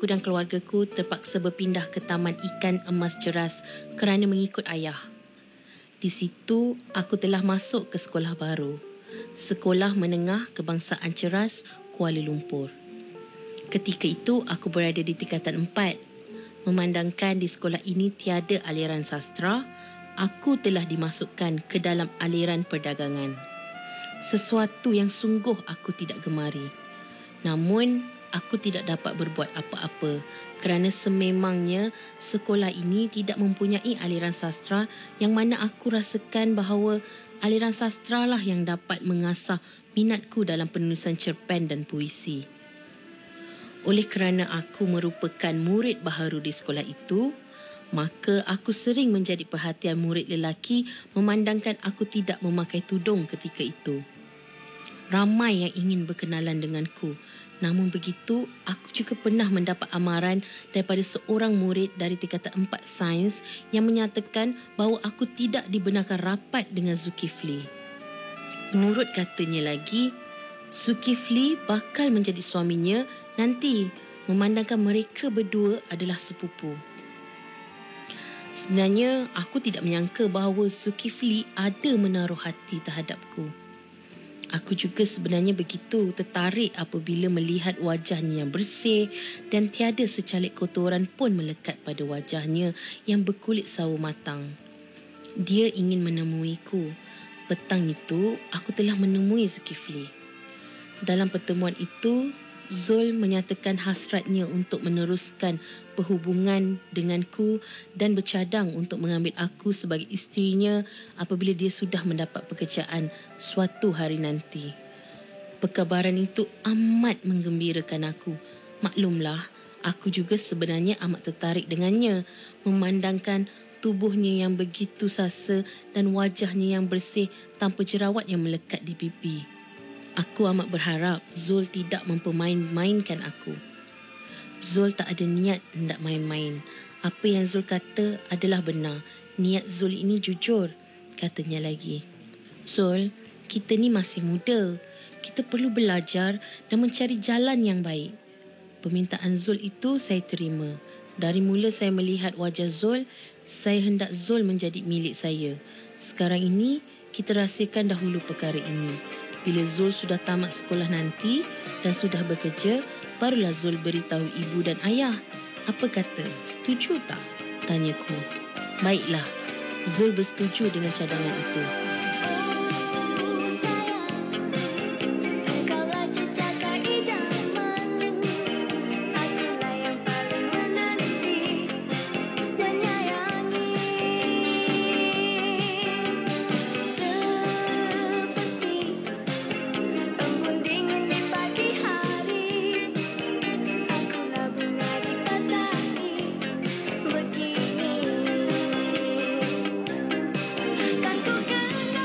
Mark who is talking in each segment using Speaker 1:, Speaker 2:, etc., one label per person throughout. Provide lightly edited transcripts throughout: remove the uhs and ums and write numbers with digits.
Speaker 1: aku dan keluargaku terpaksa berpindah ke Taman Ikan Emas Ceras kerana mengikut ayah. Di situ, aku telah masuk ke sekolah baru, Sekolah Menengah Kebangsaan Ceras, Kuala Lumpur. Ketika itu, aku berada di tingkatan 4. Memandangkan di sekolah ini tiada aliran sastra, aku telah dimasukkan ke dalam aliran perdagangan. Sesuatu yang sungguh aku tidak gemari. Namun, aku tidak dapat berbuat apa-apa kerana sememangnya sekolah ini tidak mempunyai aliran sastra yang mana aku rasakan bahawa aliran sastra lah yang dapat mengasah minatku dalam penulisan cerpen dan puisi. Oleh kerana aku merupakan murid baharu di sekolah itu, maka aku sering menjadi perhatian murid lelaki memandangkan aku tidak memakai tudung ketika itu. Ramai yang ingin berkenalan denganku. Namun begitu, aku juga pernah mendapat amaran daripada seorang murid dari tingkatan 4 sains yang menyatakan bahawa aku tidak dibenarkan rapat dengan Zulkifli. Menurut katanya lagi, Zulkifli bakal menjadi suaminya nanti, memandangkan mereka berdua adalah sepupu. Sebenarnya, aku tidak menyangka bahawa Zulkifli ada menaruh hati terhadapku. Aku juga sebenarnya begitu tertarik apabila melihat wajahnya yang bersih dan tiada secalik kotoran pun melekat pada wajahnya yang berkulit sawo matang. Dia ingin menemuiku. Petang itu, aku telah menemui Zulkifli. Dalam pertemuan itu, Zul menyatakan hasratnya untuk meneruskan berhubungan denganku dan bercadang untuk mengambil aku sebagai isterinya apabila dia sudah mendapat pekerjaan suatu hari nanti. Perkabaran itu amat menggembirakan aku. Maklumlah, aku juga sebenarnya amat tertarik dengannya, memandangkan tubuhnya yang begitu sasa dan wajahnya yang bersih tanpa jerawat yang melekat di pipi. Aku amat berharap Zul tidak mempermain-mainkan aku. Zul tak ada niat hendak main-main. Apa yang Zul kata adalah benar. Niat Zul ini jujur, katanya lagi. Zul, kita ni masih muda. Kita perlu belajar dan mencari jalan yang baik. Permintaan Zul itu saya terima. Dari mula saya melihat wajah Zul, saya hendak Zul menjadi milik saya. Sekarang ini, kita rahsiakan dahulu perkara ini. Bila Zul sudah tamat sekolah nanti dan sudah bekerja, barulah Zul beritahu ibu dan ayah. Apa kata? Setuju tak? Tanyaku. Baiklah. Zul bersetuju dengan cadangan itu.
Speaker 2: Kan ku kenal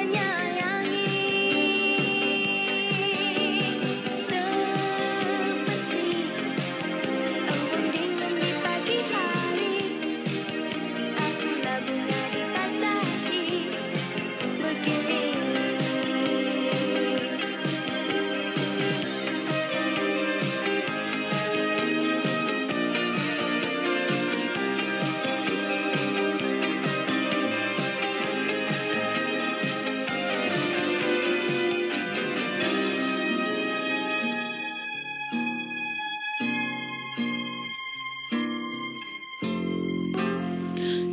Speaker 2: menyayangi. Seperti embun dingin di pagi hari, akulah bunga di pasari begini.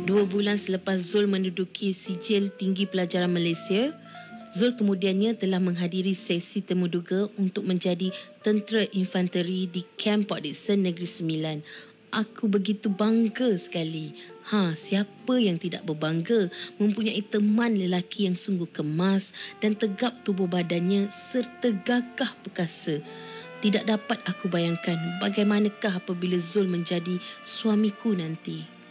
Speaker 1: Dua bulan selepas Zul menduduki sijil tinggi pelajaran Malaysia, Zul kemudiannya telah menghadiri sesi temuduga untuk menjadi tentera infanteri di Kamp Port Dickson Negeri Sembilan. Aku begitu bangga sekali. Siapa yang tidak berbangga mempunyai teman lelaki yang sungguh kemas dan tegap tubuh badannya serta gagah perkasa. Tidak dapat aku bayangkan bagaimanakah apabila Zul menjadi suamiku nanti.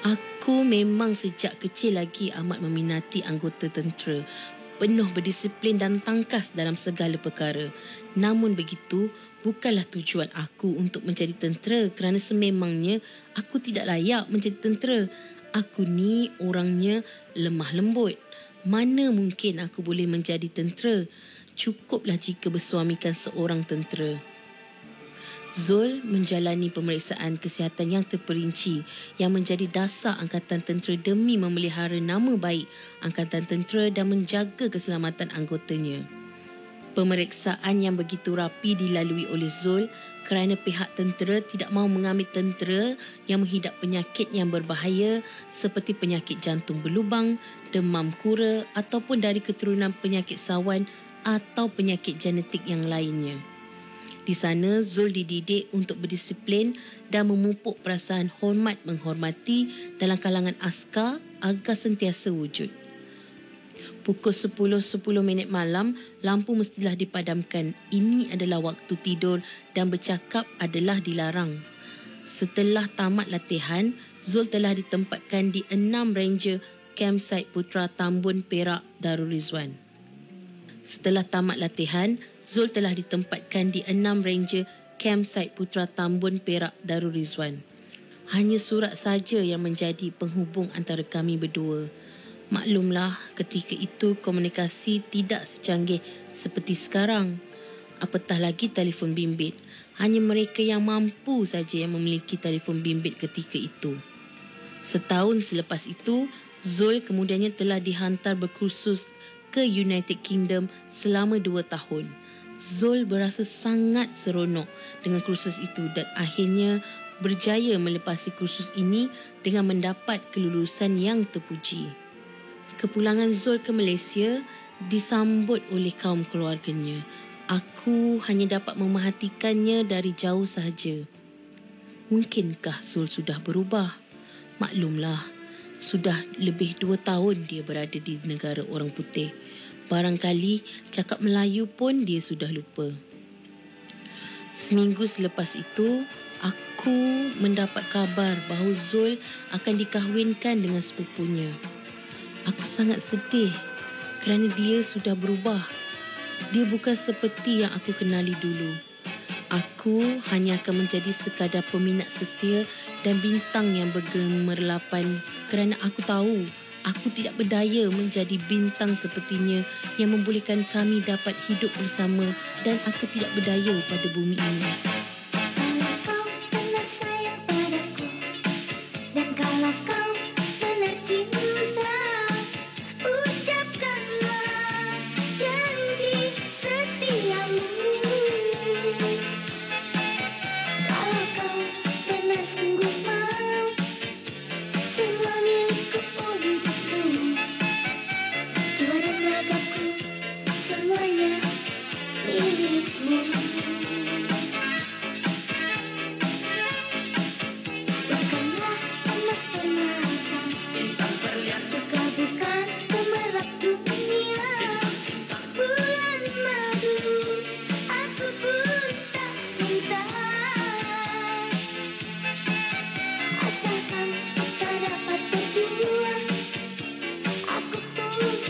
Speaker 1: Aku memang sejak kecil lagi amat meminati anggota tentera, penuh berdisiplin dan tangkas dalam segala perkara. Namun begitu, bukanlah tujuan aku untuk menjadi tentera kerana sememangnya aku tidak layak menjadi tentera. Aku ni orangnya lemah lembut. Mana mungkin aku boleh menjadi tentera? Cukuplah jika bersuamikan seorang tentera. Zul menjalani pemeriksaan kesihatan yang terperinci yang menjadi dasar Angkatan Tentera demi memelihara nama baik Angkatan Tentera dan menjaga keselamatan anggotanya. Pemeriksaan yang begitu rapi dilalui oleh Zul kerana pihak tentera tidak mahu mengambil tentera yang menghidap penyakit yang berbahaya seperti penyakit jantung berlubang, demam kura ataupun dari keturunan penyakit sawan atau penyakit genetik yang lainnya. Di sana, Zul dididik untuk berdisiplin dan memupuk perasaan hormat menghormati dalam kalangan askar agar sentiasa wujud. Pukul 10:10 malam, lampu mestilah dipadamkan. Ini adalah waktu tidur dan bercakap adalah dilarang. Setelah tamat latihan, Zul telah ditempatkan di 6 Ranger Campsite Putra Tambun Perak Darul Rizwan. Setelah tamat latihan, Zul telah ditempatkan di 6 Ranger Campsite Putra Tambun Perak Darul Rizwan. Hanya surat saja yang menjadi penghubung antara kami berdua. Maklumlah, ketika itu komunikasi tidak secanggih seperti sekarang. Apatah lagi telefon bimbit. Hanya mereka yang mampu saja yang memiliki telefon bimbit ketika itu. Setahun selepas itu, Zul kemudiannya telah dihantar berkursus ke United Kingdom selama 2 tahun. Zul berasa sangat seronok dengan kursus itu dan akhirnya berjaya melepasi kursus ini dengan mendapat kelulusan yang terpuji. Kepulangan Zul ke Malaysia disambut oleh kaum keluarganya. Aku hanya dapat memerhatikannya dari jauh sahaja. Mungkinkah Zul sudah berubah? Maklumlah, sudah lebih 2 tahun dia berada di negara orang putih. Barangkali cakap Melayu pun dia sudah lupa. Seminggu selepas itu, aku mendapat kabar bahawa Zul akan dikahwinkan dengan sepupunya. Aku sangat sedih kerana dia sudah berubah. Dia bukan seperti yang aku kenali dulu. Aku hanya akan menjadi sekadar peminat setia dan bintang yang bergemerlapan kerana aku tahu aku tidak berdaya menjadi bintang sepertinya yang membolehkan kami dapat hidup bersama dan aku tidak berdaya pada bumi ini.
Speaker 2: Kalau kau benar sayang padaku dan kalau kau benar cinta, ucapkanlah janji setiamu. Kalau kau benar sungguh mau semua milikku untukmu, jiwa dan ragaku semuanya milikmu. Bukanlah emas permata, bintang berlian juga bukan gemerlap dunia. Bulan madu, aku pun tak minta. Asalkan kita dapat berdua, aku pun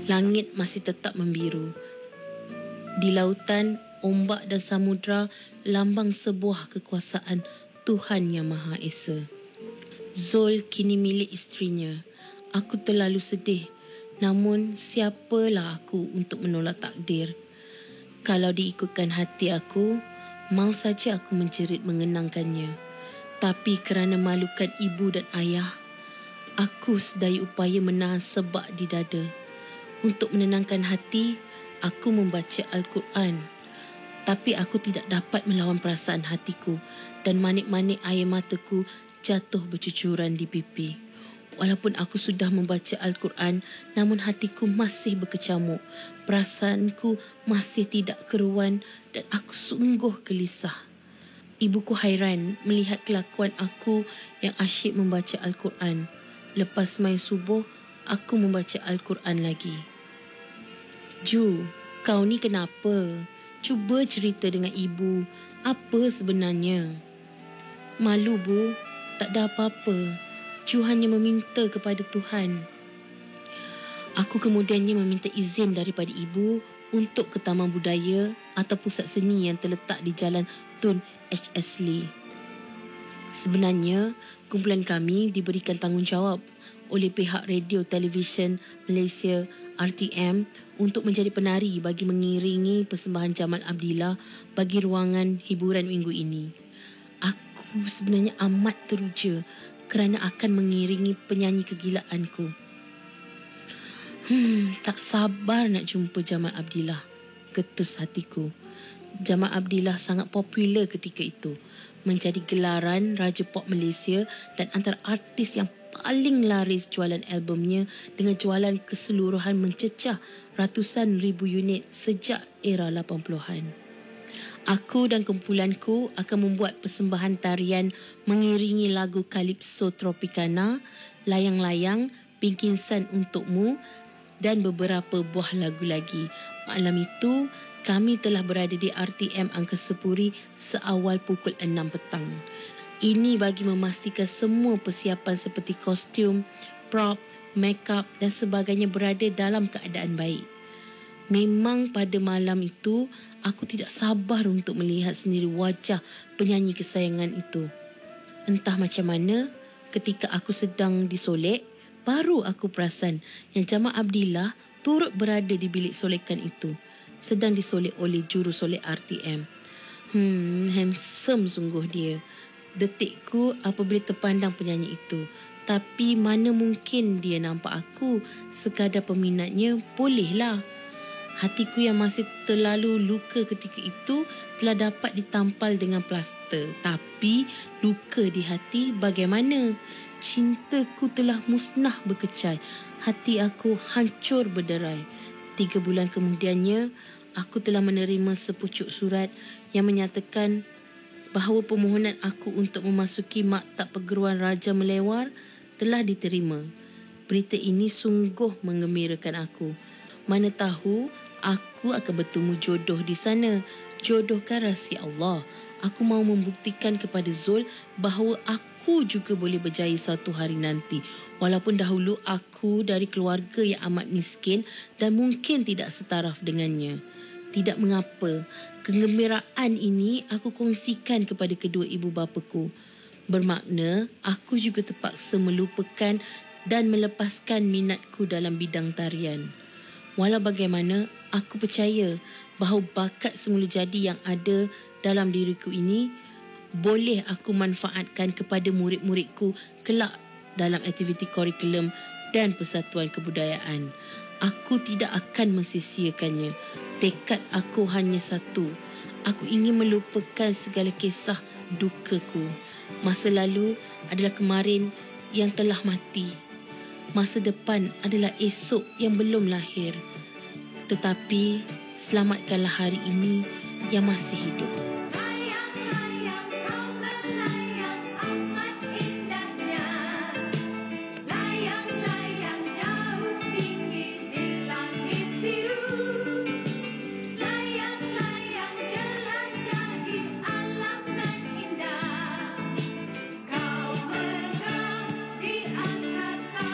Speaker 1: Langit masih tetap membiru. Di lautan, ombak dan samudra lambang sebuah kekuasaan Tuhan Yang Maha Esa. Zul kini milik isterinya. Aku terlalu sedih. Namun siapalah aku untuk menolak takdir? Kalau diikutkan hati aku, mau saja aku menjerit mengenangkannya. Tapi kerana malukan ibu dan ayah, aku sedaya upaya menahan sebak di dada. Untuk menenangkan hati, aku membaca Al-Quran. Tapi aku tidak dapat melawan perasaan hatiku dan manik-manik air mataku jatuh bercucuran di pipi. Walaupun aku sudah membaca Al-Quran, namun hatiku masih berkecamuk. Perasaanku masih tidak keruan dan aku sungguh gelisah. Ibuku hairan melihat kelakuan aku yang asyik membaca Al-Quran. Lepas main subuh, aku membaca Al-Quran lagi. Ju, kau ni kenapa? Cuba cerita dengan ibu. Apa sebenarnya? Malu, Bu. Tak ada apa-apa. Ju hanya meminta kepada Tuhan. Aku kemudiannya meminta izin daripada ibu untuk ke Taman Budaya atau pusat seni yang terletak di Jalan Tun H.S. Lee. Sebenarnya, kumpulan kami diberikan tanggungjawab oleh pihak Radio Televisyen Malaysia RTM untuk menjadi penari bagi mengiringi persembahan Jamal Abdillah bagi ruangan hiburan minggu ini. Aku sebenarnya amat teruja kerana akan mengiringi penyanyi kegilaanku. Tak sabar nak jumpa Jamal Abdillah, getus hatiku. Jamal Abdillah sangat popular ketika itu, menjadi gelaran Raja Pop Malaysia dan antara artis yang paling laris jualan albumnya dengan jualan keseluruhan mencecah ratusan ribu unit sejak era 80-an. Aku dan kumpulanku akan membuat persembahan tarian mengiringi lagu Calypso Tropicana, Layang-Layang, Pingkinsan Untukmu dan beberapa buah lagu lagi. Malam itu, kami telah berada di RTM Angka Sepuri seawal pukul 6 petang. Ini bagi memastikan semua persiapan seperti kostum, prop, make-up dan sebagainya berada dalam keadaan baik. Memang pada malam itu, aku tidak sabar untuk melihat sendiri wajah penyanyi kesayangan itu. Entah macam mana, ketika aku sedang disolek, baru aku perasan yang Jamal Abdillah turut berada di bilik solekan itu, sedang disolek oleh jurusolek RTM. Handsome sungguh dia. Detikku apabila terpandang penyanyi itu. Tapi mana mungkin dia nampak aku sekadar peminatnya, bolehlah. Hatiku yang masih terlalu luka ketika itu telah dapat ditampal dengan plaster. Tapi luka di hati bagaimana? Cintaku telah musnah berkecai. Hati aku hancur berderai. 3 bulan kemudiannya, aku telah menerima sepucuk surat yang menyatakan bahawa permohonan aku untuk memasuki Maktab Perguruan Raja Melewar telah diterima. Berita ini sungguh menggembirakan aku. Mana tahu aku akan bertemu jodoh di sana. Jodoh kan rahsia Allah. Aku mahu membuktikan kepada Zul bahawa aku juga boleh berjaya suatu hari nanti. Walaupun dahulu aku dari keluarga yang amat miskin dan mungkin tidak setaraf dengannya. Tidak mengapa, kegembiraan ini aku kongsikan kepada kedua ibu bapaku. Bermakna, aku juga terpaksa melupakan dan melepaskan minatku dalam bidang tarian. Walau bagaimana, aku percaya bahawa bakat semula jadi yang ada dalam diriku ini boleh aku manfaatkan kepada murid-muridku kelak dalam aktiviti kurikulum dan persatuan kebudayaan. Aku tidak akan mensia-siakannya. Tekad aku hanya satu. Aku ingin melupakan segala kisah dukaku. Masa lalu adalah kemarin yang telah mati. Masa depan adalah esok yang belum lahir. Tetapi selamatkanlah hari ini yang masih hidup.
Speaker 2: Layang-layang kau melayang amat indahnya. Layang-layang jauh tinggi di langit biru. Layang-layang jelajahi alam nan indah. Kau megah di angkasa.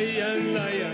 Speaker 3: layang-layang